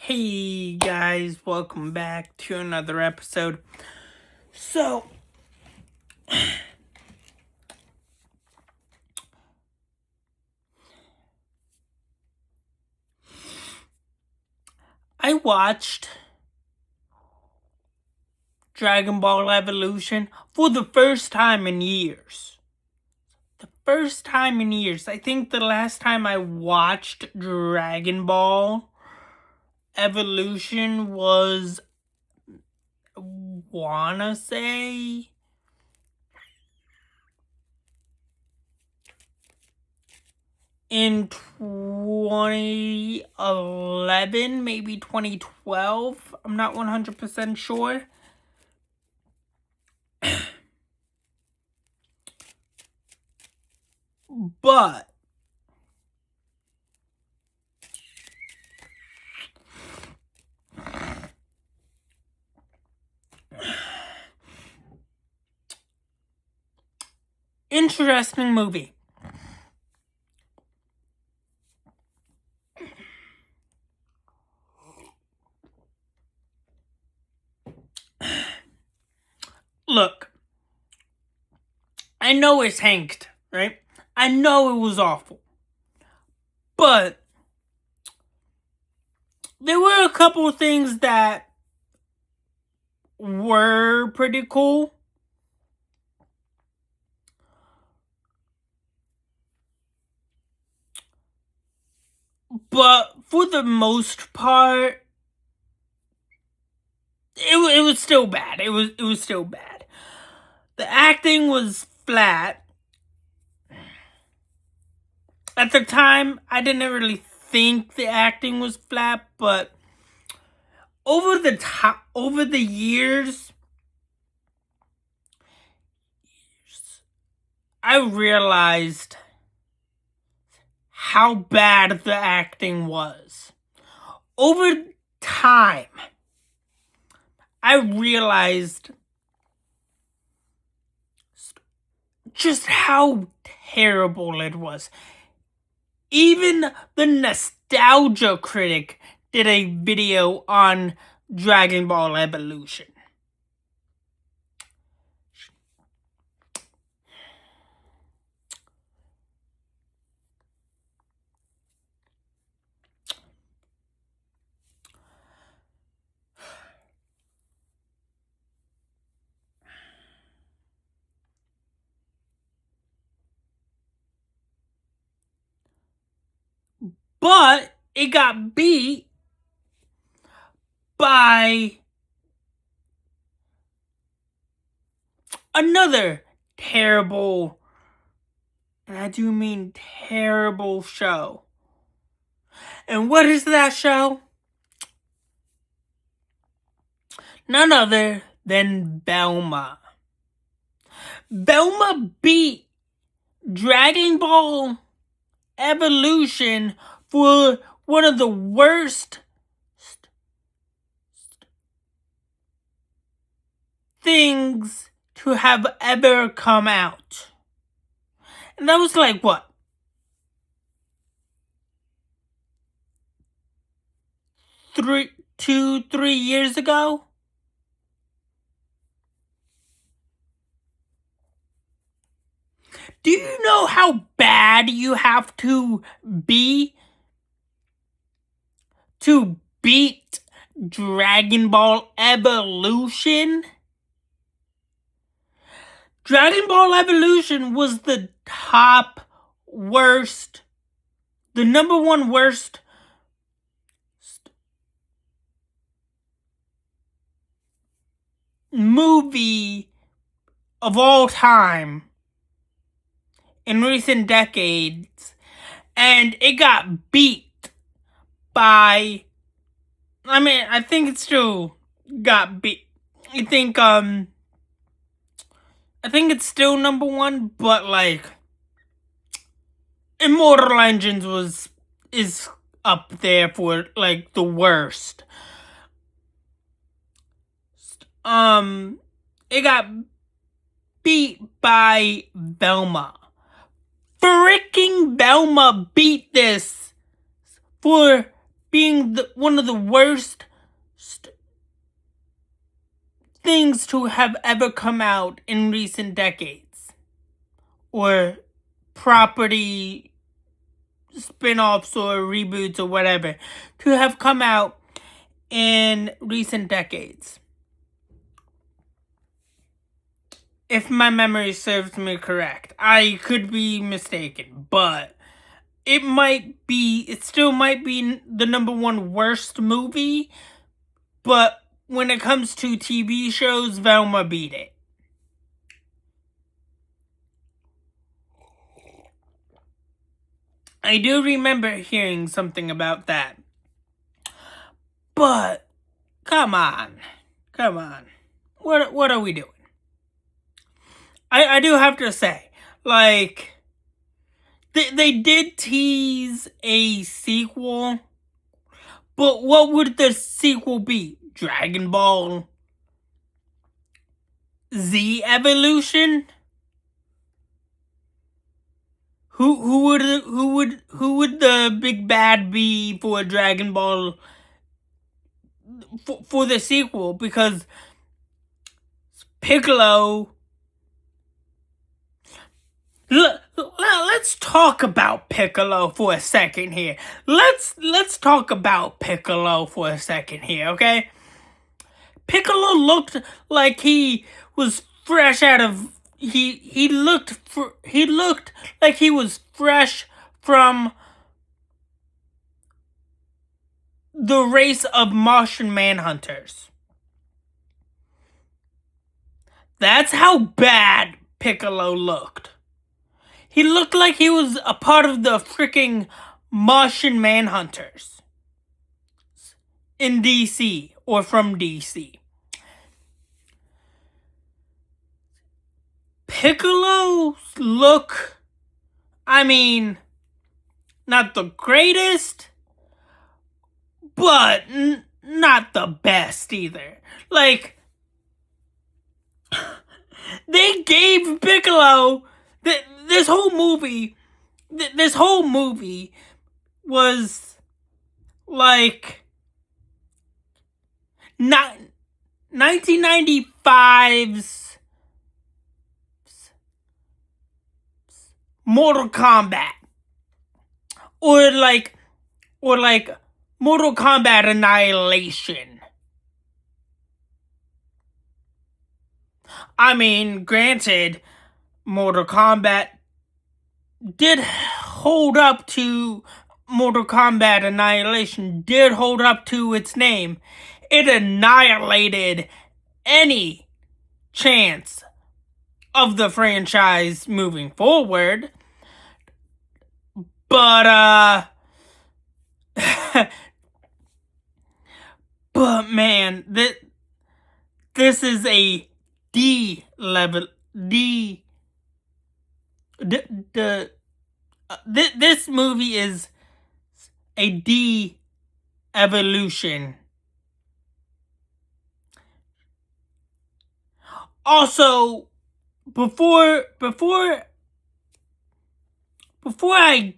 Hey guys, welcome back to another episode. So, I watched Dragon Ball Evolution for the first time in years. I think the last time I watched Dragon Ball Evolution was, wanna say, in 2011, maybe 2012. I'm not 100% sure. But interesting movie. Look, I know it's hanked, right? I know it was awful. But there were a couple of things that were pretty cool. But for the most part, it was still bad. It was still bad. The acting was flat. At the time, I didn't really think the acting was flat, but over the years, I realized how bad the acting was. Over time, I realized just how terrible it was. Even the Nostalgia Critic did a video on Dragon Ball Evolution. But it got beat by another terrible, and I do mean terrible, show. And what is that show? None other than Velma. Velma beat Dragon Ball Evolution for one of the worst things to have ever come out. And that was like, what? 3 years ago? Do you know how bad you have to be to beat Dragon Ball Evolution? Dragon Ball Evolution was the number one worst movie of all time in recent decades, and it got beat by, I think it still got beat. I think it's still number one, but like Immortal Engines is up there for like the worst. It got beat by Velma. Freaking Velma beat this for being one of the worst things to have ever come out in recent decades, or property spin-offs or reboots or whatever, to have come out in recent decades. If my memory serves me correct. I could be mistaken, but it still might be the number one worst movie, but when it comes to TV shows, Velma beat it. I do remember hearing something about that. But, come on. What are we doing? I do have to say, like, they did tease a sequel, but what would the sequel be? Dragon Ball Z Evolution? Who would the big bad be for Dragon Ball for the sequel? Because Piccolo. Let's talk about Piccolo for a second here. Let's talk about Piccolo for a second here, okay? Piccolo looked like he was fresh out of he looked like he was fresh from the race of Martian Manhunters. That's how bad Piccolo looked. He looked like he was a part of the freaking Martian Manhunters in DC, or from DC. Piccolo's look, I mean, not the greatest, but not the best either. Like, they gave Piccolo this whole movie was like 1995's Mortal Kombat, or like Mortal Kombat Annihilation. I mean, granted, Mortal Kombat did hold up to Mortal Kombat Annihilation, did hold up to its name. It annihilated any chance of the franchise moving forward. But, but man, this is a D level, this movie is a D evolution. Also, before I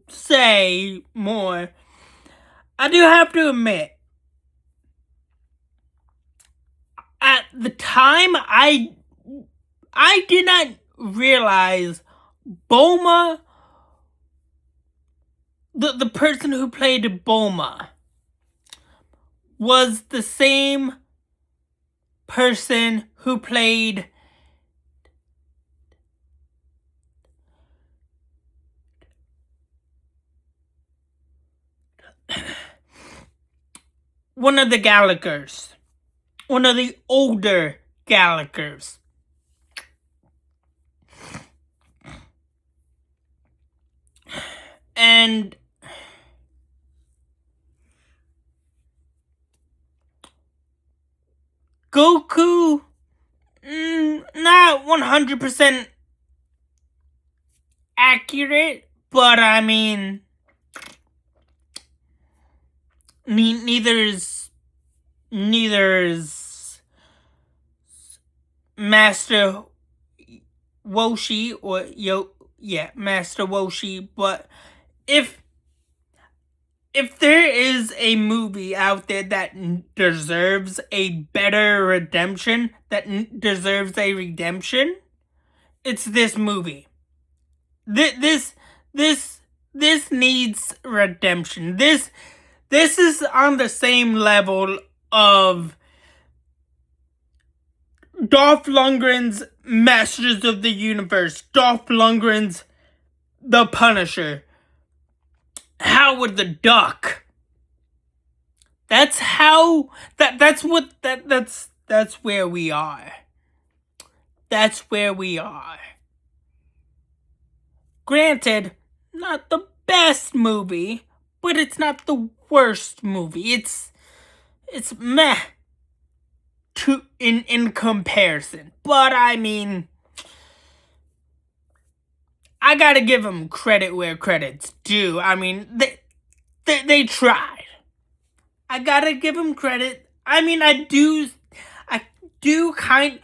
say more, I do have to admit, at the time, I did not realize Bulma, the person who played Bulma, was the same person who played one of the Galactors. One of the older Galactors. And Goku, not 100% accurate, but I mean, neither is Master Roshi, Master Roshi, but if there is a movie out there that deserves a better redemption, deserves a redemption, it's this movie. This needs redemption. This is on the same level of Dolph Lundgren's Masters of the Universe, Dolph Lundgren's The Punisher, Howard the Duck. That's where we are. That's where we are. Granted, not the best movie, but it's not the worst movie. It's meh in comparison. But I mean, I gotta give them credit where credit's due. I mean, they tried. I gotta give them credit. I mean, I do kind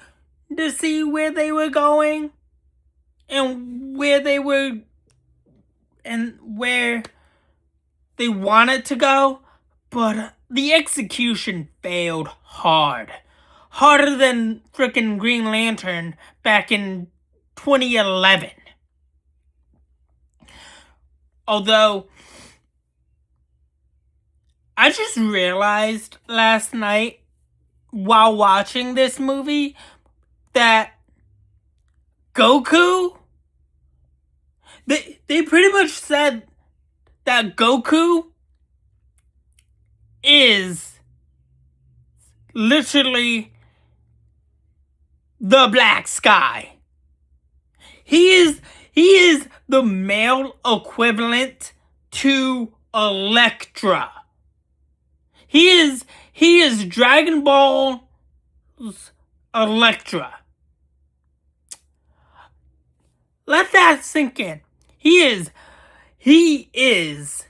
of see where they were going, and where they wanted to go, but the execution failed hard. Harder than frickin' Green Lantern back in 2011. Although, I just realized last night while watching this movie that Goku, they pretty much said that Goku is literally the Black Sky. He is the male equivalent to Elektra. He is Dragon Ball's Elektra. Let that sink in. He is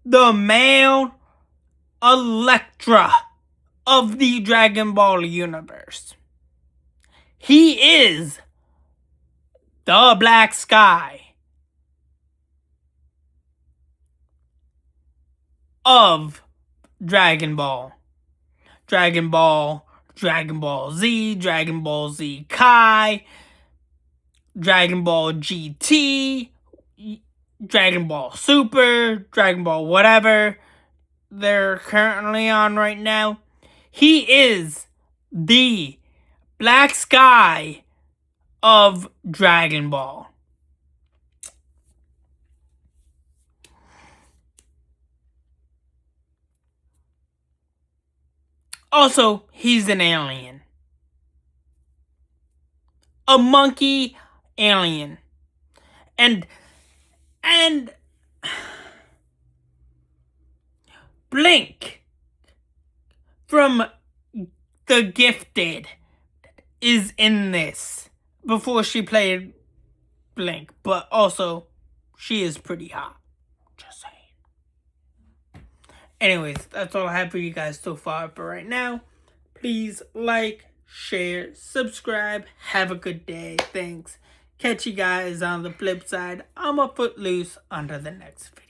the male Elektra of the Dragon Ball universe. He is the Black Sky of Dragon Ball. Dragon Ball Z, Dragon Ball Z Kai, Dragon Ball GT, Dragon Ball Super, Dragon Ball whatever they're currently on right now. He is the Black Sky of Dragon Ball. Also, he's an alien. A monkey alien. And Blink from The Gifted is in this before she played Blink, but also she is pretty hot. Just saying. Anyways, that's all I have for you guys so far for right now. Please like, share, subscribe. Have a good day. Thanks. Catch you guys on the flip side. I'm a footloose under the next video.